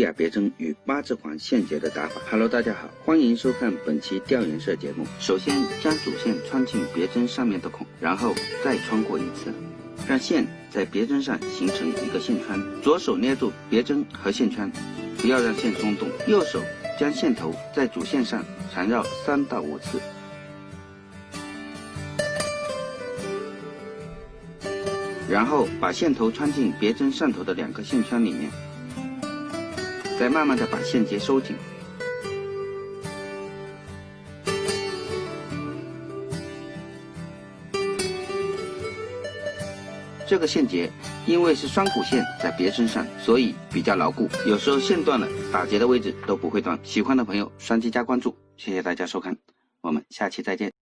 雅别针与八字环线结的打法。Hello， 大家好，欢迎收看本期调研社节目。首先将主线穿进别针上面的孔，然后再穿过一次，让线在别针上形成一个线圈。左手捏住别针和线圈，不要让线松动。右手将线头在主线上缠绕3到5次。然后把线头穿进别针上头的2个线圈里面，再慢慢的把线结收紧。这个线结因为是双股线在别针上，所以比较牢固，有时候线断了，打结的位置都不会断。喜欢的朋友双击加关注，谢谢大家收看，我们下期再见。